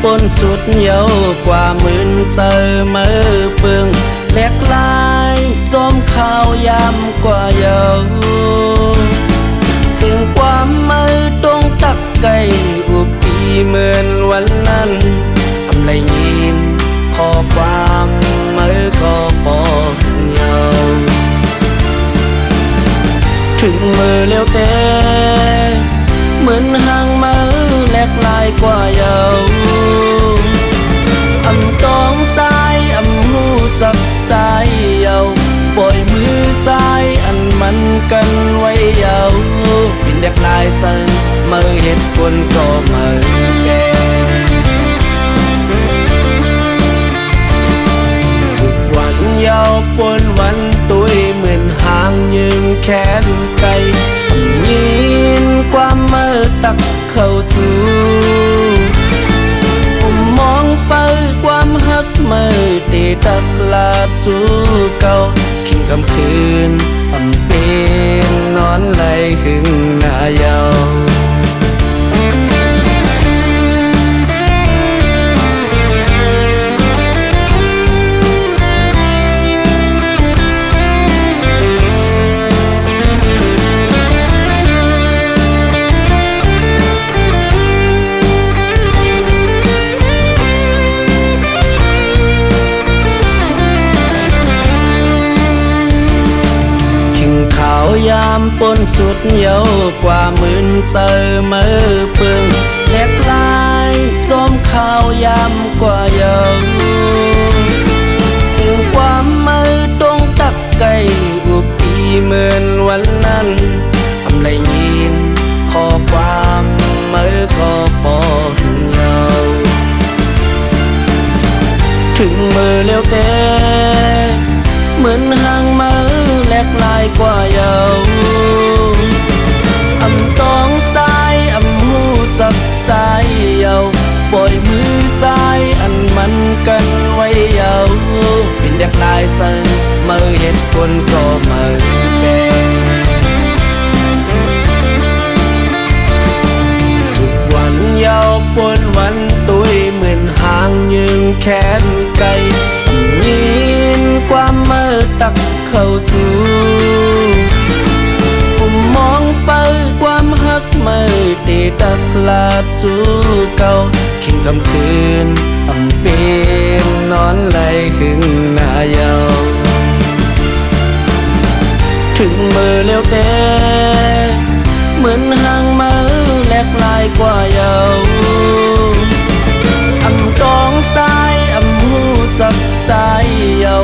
ปนสุดเยาวกว่าหมื่นเจอมือเปึงแหลกลายจอมข้าวยำกว่าเยาวซึ่งความมือตรงตักไก่อุปีเหมือนวันนั้นทำไรยินขอความมือก็ปอกเยาวถึงมือเลี้ยวแต่เหมือนห่างมือแหลกลายกว่าเยาวอำต้องใจอำหูจับใจเยาวปล่อยมือใจอันมันกันไว้เยาวเป็นแหลกลายเสยมือเห็ดคนก็มือแก่สุดวันเยาวปนวันตุยเหมือนห่างยืมแขนไกลยินความมือตักเข้าจูมองไปความฮักมือตีตักลาจูเก่าขิงคำคืนอำเป็นนอนไหลหึงหน้าเยาขาวยามปนสุดเยาวกว่าหมื่นเจอมือเปึงแหลกลายจอมข้าวยำกว่าเยาวซึ่งความมือตรงตักไก่อุปีเหมือนวันนั้นทำไรยินขอความมือก็ปอกเยาวถึงมือเลี้ยวแต่เหมือนห่างมือแหลกลายกว่าเยาวอำต้องใจอำหูจับใจเยาวปล่อยมือใจอันมันกันไว้เยาวเป็นแหลกลายเสยมือเห็ดคนก็มือแก่สุดวันเยาวปนวันตุยเหมือนห่างยืมแขนไกลยินความมือตักเข้าจูมองไปความฮักมือตีตักลาจูเก่าขิงคำคืนอำเป็นนอนไหลหึงหน้าเยาถึงมือเลี้ยวแต่เหมือนห่างมือแหลกลายกว่าเยาอำต้องใจอำหูจับใจเยา